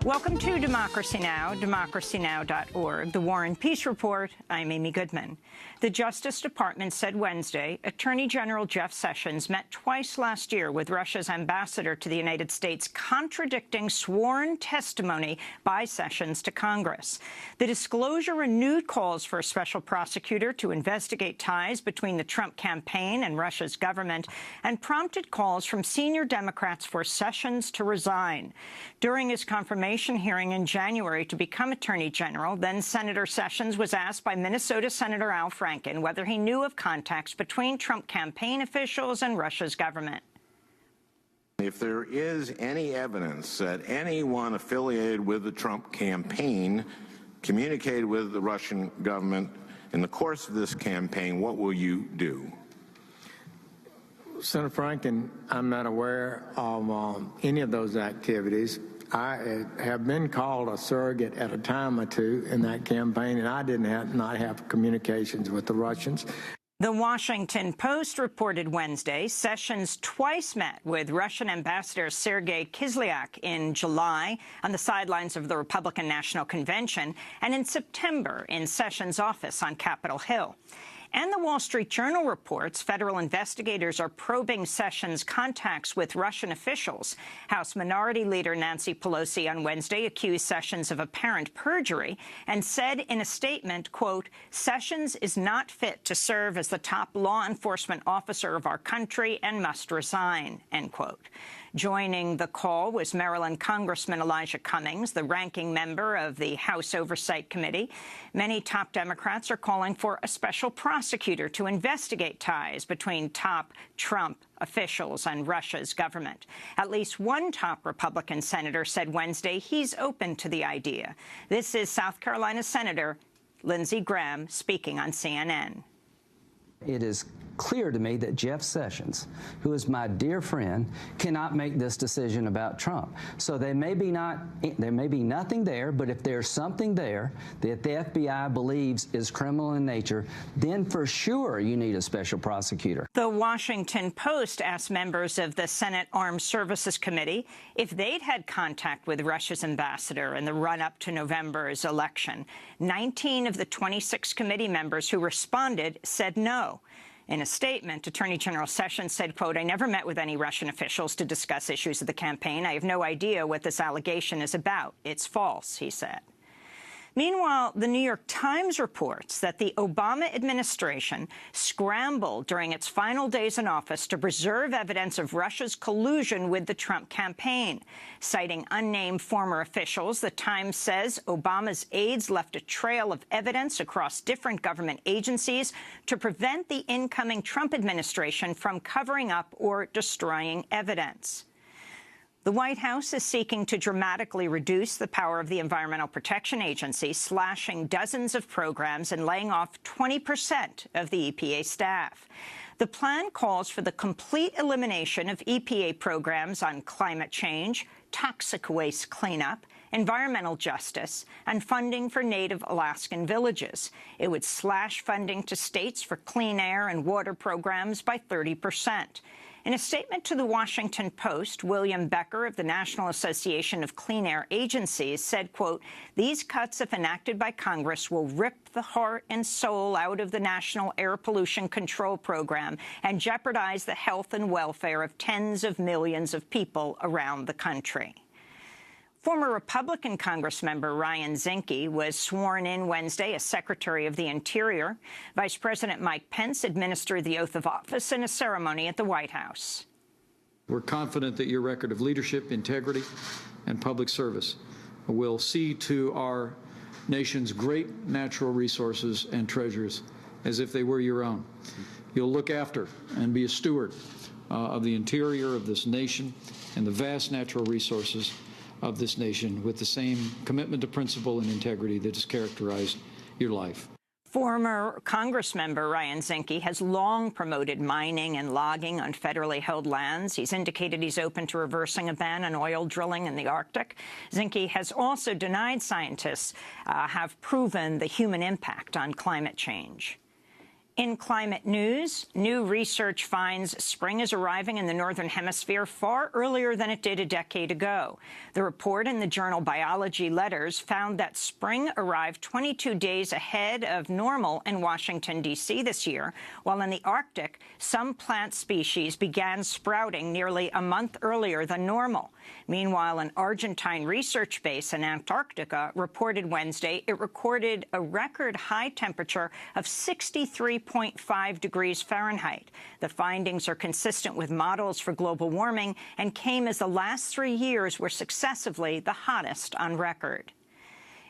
Welcome to Democracy Now!, democracynow.org, the War and Peace Report. I'm Amy Goodman. The Justice Department said Wednesday Attorney General Jeff Sessions met twice last year with Russia's ambassador to the United States, contradicting sworn testimony by Sessions to Congress. The disclosure renewed calls for a special prosecutor to investigate ties between the Trump campaign and Russia's government and prompted calls from senior Democrats for Sessions to resign. During his confirmation hearing in January to become Attorney General, then Senator Sessions was asked by Minnesota Senator Al Franken whether he knew of contacts between Trump campaign officials and Russia's government. If there is any evidence that anyone affiliated with the Trump campaign communicated with the Russian government in the course of this campaign, what will you do? Senator Franken, I'm not aware of any of those activities. I have been called a surrogate at a time or two in that campaign, and I did not have communications with the Russians. The Washington Post reported Wednesday Sessions twice met with Russian Ambassador Sergei Kislyak in July on the sidelines of the Republican National Convention and in September in Sessions' office on Capitol Hill. And the Wall Street Journal reports federal investigators are probing Sessions' contacts with Russian officials. House Minority Leader Nancy Pelosi on Wednesday accused Sessions of apparent perjury and said in a statement, quote, "Sessions is not fit to serve as the top law enforcement officer of our country and must resign," end quote. Joining the call was Maryland Congressman Elijah Cummings, the ranking member of the House Oversight Committee. Many top Democrats are calling for a special prosecutor to investigate ties between top Trump officials and Russia's government. At least one top Republican senator said Wednesday he's open to the idea. This is South Carolina Senator Lindsey Graham speaking on CNN. It is clear to me that Jeff Sessions, who is my dear friend, cannot make this decision about Trump. So there may be nothing there, but if there's something there that the FBI believes is criminal in nature, then for sure you need a special prosecutor. The Washington Post asked members of the Senate Armed Services Committee if they'd had contact with Russia's ambassador in the run-up to November's election. 19 of the 26 committee members who responded said no. In a statement, Attorney General Sessions said, quote, "I never met with any Russian officials to discuss issues of the campaign. I have no idea what this allegation is about. It's false," he said. Meanwhile, the New York Times reports that the Obama administration scrambled during its final days in office to preserve evidence of Russia's collusion with the Trump campaign. Citing unnamed former officials, the Times says Obama's aides left a trail of evidence across different government agencies to prevent the incoming Trump administration from covering up or destroying evidence. The White House is seeking to dramatically reduce the power of the Environmental Protection Agency, slashing dozens of programs and laying off 20% of the EPA staff. The plan calls for the complete elimination of EPA programs on climate change, toxic waste cleanup, environmental justice, and funding for Native Alaskan villages. It would slash funding to states for clean air and water programs by 30%. In a statement to the Washington Post, William Becker of the National Association of Clean Air Agencies said, quote, "These cuts, if enacted by Congress, will rip the heart and soul out of the National Air Pollution Control Program and jeopardize the health and welfare of tens of millions of people around the country." Former Republican Congressmember Ryan Zinke was sworn in Wednesday as Secretary of the Interior. Vice President Mike Pence administered the oath of office in a ceremony at the White House. We're confident that your record of leadership, integrity, and public service will see to our nation's great natural resources and treasures as if they were your own. You'll look after and be a steward of the interior of this nation and the vast natural resources of this nation with the same commitment to principle and integrity that has characterized your life. Former Congressmember Ryan Zinke has long promoted mining and logging on federally held lands. He's indicated he's open to reversing a ban on oil drilling in the Arctic. Zinke has also denied scientists have proven the human impact on climate change. In climate news, new research finds spring is arriving in the Northern Hemisphere far earlier than it did a decade ago. The report in the journal Biology Letters found that spring arrived 22 days ahead of normal in Washington, D.C. this year, while in the Arctic, some plant species began sprouting nearly a month earlier than normal. Meanwhile, an Argentine research base in Antarctica reported Wednesday it recorded a record high temperature of 63.5 degrees Fahrenheit. The findings are consistent with models for global warming and came as the last 3 years were successively the hottest on record.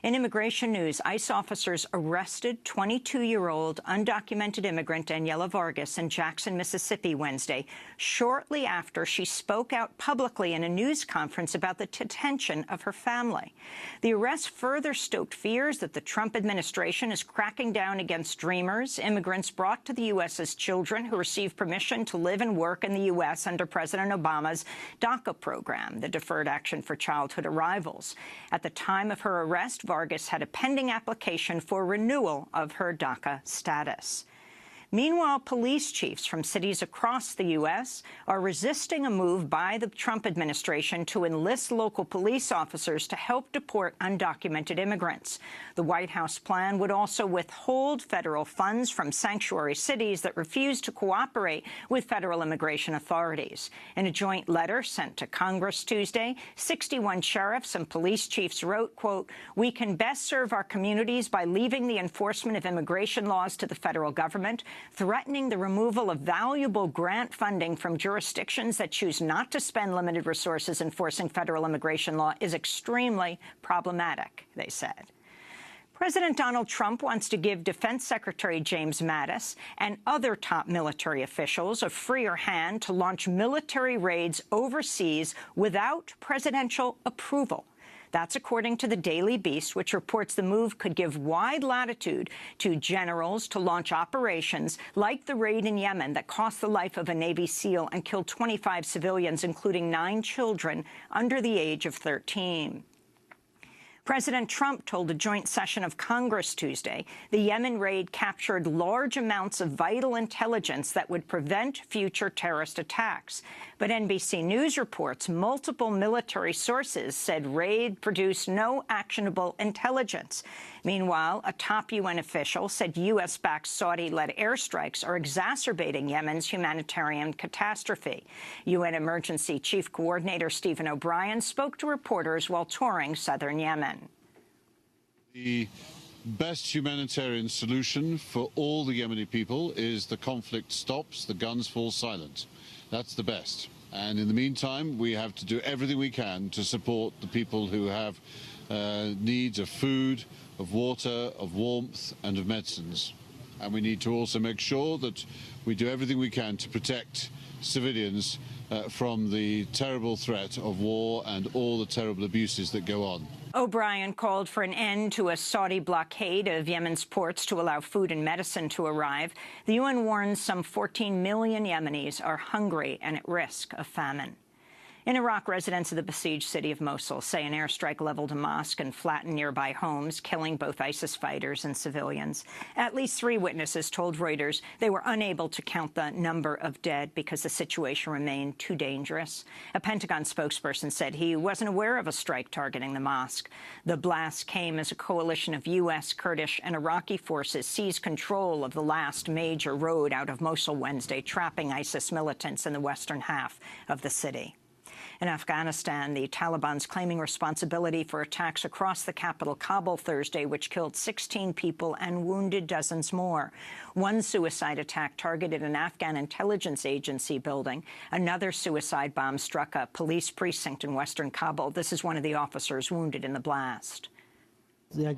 In immigration news, ICE officers arrested 22-year-old undocumented immigrant Daniela Vargas in Jackson, Mississippi Wednesday, shortly after she spoke out publicly in a news conference about the detention of her family. The arrest further stoked fears that the Trump administration is cracking down against dreamers, immigrants brought to the U.S. as children who receive permission to live and work in the U.S. under President Obama's DACA program, the Deferred Action for Childhood Arrivals. At the time of her arrest, Vargas had a pending application for renewal of her DACA status. Meanwhile, police chiefs from cities across the U.S. are resisting a move by the Trump administration to enlist local police officers to help deport undocumented immigrants. The White House plan would also withhold federal funds from sanctuary cities that refuse to cooperate with federal immigration authorities. In a joint letter sent to Congress Tuesday, 61 sheriffs and police chiefs wrote, quote, "We can best serve our communities by leaving the enforcement of immigration laws to the federal government. Threatening the removal of valuable grant funding from jurisdictions that choose not to spend limited resources enforcing federal immigration law is extremely problematic," they said. President Donald Trump wants to give Defense Secretary James Mattis and other top military officials a freer hand to launch military raids overseas without presidential approval. That's according to the Daily Beast, which reports the move could give wide latitude to generals to launch operations like the raid in Yemen that cost the life of a Navy SEAL and killed 25 civilians, including 9 children under the age of 13. President Trump told a joint session of Congress Tuesday the Yemen raid captured large amounts of vital intelligence that would prevent future terrorist attacks. But NBC News reports multiple military sources said raid produced no actionable intelligence. Meanwhile, a top UN official said U.S.-backed Saudi-led airstrikes are exacerbating Yemen's humanitarian catastrophe. UN Emergency Chief Coordinator Stephen O'Brien spoke to reporters while touring southern Yemen. The best humanitarian solution for all the Yemeni people is the conflict stops, the guns fall silent. That's the best. And in the meantime, we have to do everything we can to support the people who have needs of food, of water, of warmth, and of medicines. And we need to also make sure that we do everything we can to protect civilians from the terrible threat of war and all the terrible abuses that go on. O'Brien called for an end to a Saudi blockade of Yemen's ports to allow food and medicine to arrive. The UN warns some 14 million Yemenis are hungry and at risk of famine. In Iraq, residents of the besieged city of Mosul say an airstrike leveled a mosque and flattened nearby homes, killing both ISIS fighters and civilians. At least 3 witnesses told Reuters they were unable to count the number of dead because the situation remained too dangerous. A Pentagon spokesperson said he wasn't aware of a strike targeting the mosque. The blast came as a coalition of U.S., Kurdish, and Iraqi forces seized control of the last major road out of Mosul Wednesday, trapping ISIS militants in the western half of the city. In Afghanistan, the Taliban's claiming responsibility for attacks across the capital, Kabul, Thursday, which killed 16 people and wounded dozens more. One suicide attack targeted an Afghan intelligence agency building. Another suicide bomb struck a police precinct in western Kabul. This is one of the officers wounded in the blast. I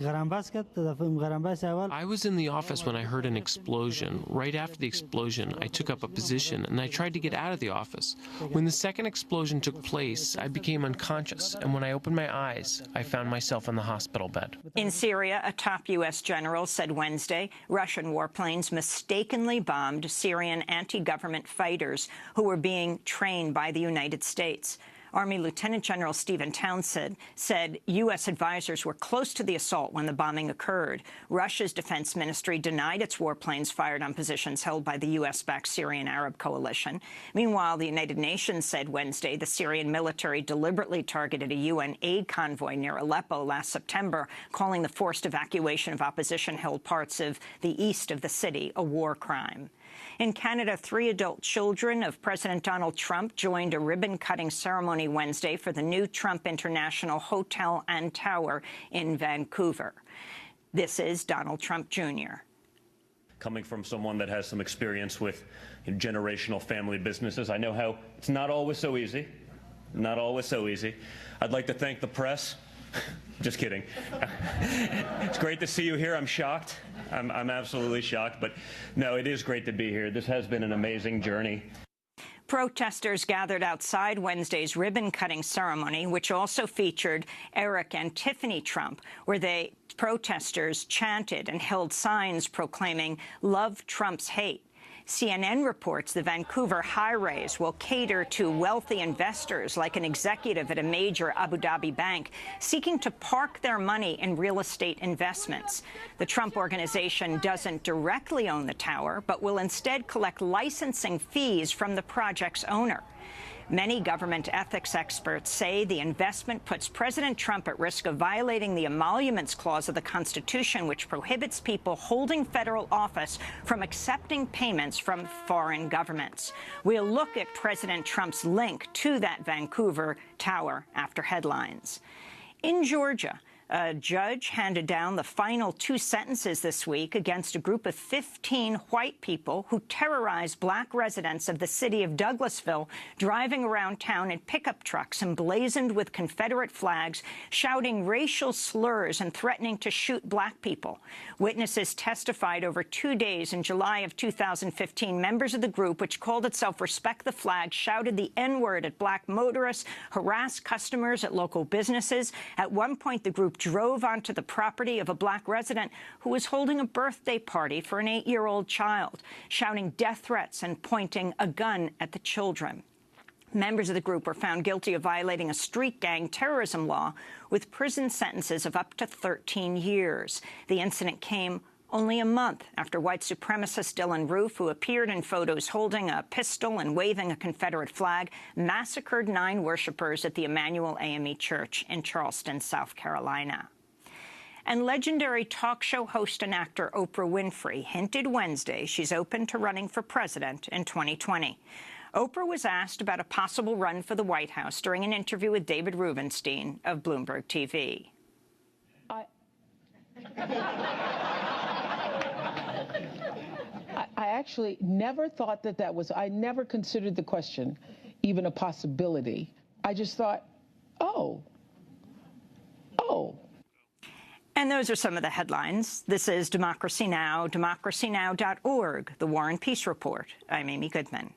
was in the office when I heard an explosion. Right after the explosion, I took up a position and I tried to get out of the office. When the second explosion took place, I became unconscious, and when I opened my eyes, I found myself in the hospital bed. In Syria, a top U.S. general said Wednesday Russian warplanes mistakenly bombed Syrian anti-government fighters who were being trained by the United States. Army Lieutenant General Stephen Townsend said U.S. advisors were close to the assault when the bombing occurred. Russia's defense ministry denied its warplanes fired on positions held by the U.S.-backed Syrian Arab coalition. Meanwhile, the United Nations said Wednesday the Syrian military deliberately targeted a UN aid convoy near Aleppo last September, calling the forced evacuation of opposition-held parts of the east of the city a war crime. In Canada, 3 adult children of President Donald Trump joined a ribbon-cutting ceremony Wednesday for the new Trump International Hotel and Tower in Vancouver. This is Donald Trump Jr. Coming from someone that has some experience with generational family businesses, I know how it's not always so easy. Not always so easy. I'd like to thank the press. Just kidding. It's great to see you here. I'm shocked. I'm absolutely shocked. But no, it is great to be here. This has been an amazing journey. Protesters gathered outside Wednesday's ribbon-cutting ceremony, which also featured Eric and Tiffany Trump, where protesters chanted and held signs proclaiming, "Love Trump's hate." CNN reports the Vancouver high-rise will cater to wealthy investors like an executive at a major Abu Dhabi bank seeking to park their money in real estate investments. The Trump Organization doesn't directly own the tower, but will instead collect licensing fees from the project's owner. Many government ethics experts say the investment puts President Trump at risk of violating the Emoluments Clause of the Constitution, which prohibits people holding federal office from accepting payments from foreign governments. We'll look at President Trump's link to that Vancouver tower after headlines. In Georgia, a judge handed down the final 2 sentences this week against a group of 15 white people who terrorized black residents of the city of Douglasville, driving around town in pickup trucks emblazoned with Confederate flags, shouting racial slurs and threatening to shoot black people. Witnesses testified over 2 days in July of 2015. Members of the group, which called itself Respect the Flag, shouted the N-word at black motorists, harassed customers at local businesses. At one point, the group drove onto the property of a black resident who was holding a birthday party for an 8-year-old child, shouting death threats and pointing a gun at the children. Members of the group were found guilty of violating a street gang terrorism law with prison sentences of up to 13 years. The incident came only a month after white supremacist Dylan Roof, who appeared in photos holding a pistol and waving a Confederate flag, massacred 9 worshipers at the Emmanuel AME Church in Charleston, South Carolina. And legendary talk show host and actor Oprah Winfrey hinted Wednesday she's open to running for president in 2020. Oprah was asked about a possible run for the White House during an interview with David Rubenstein of Bloomberg TV. I actually never thought that was, I never considered the question even a possibility. I just thought, oh. And those are some of the headlines. This is Democracy Now!, democracynow.org, The War and Peace Report. I'm Amy Goodman.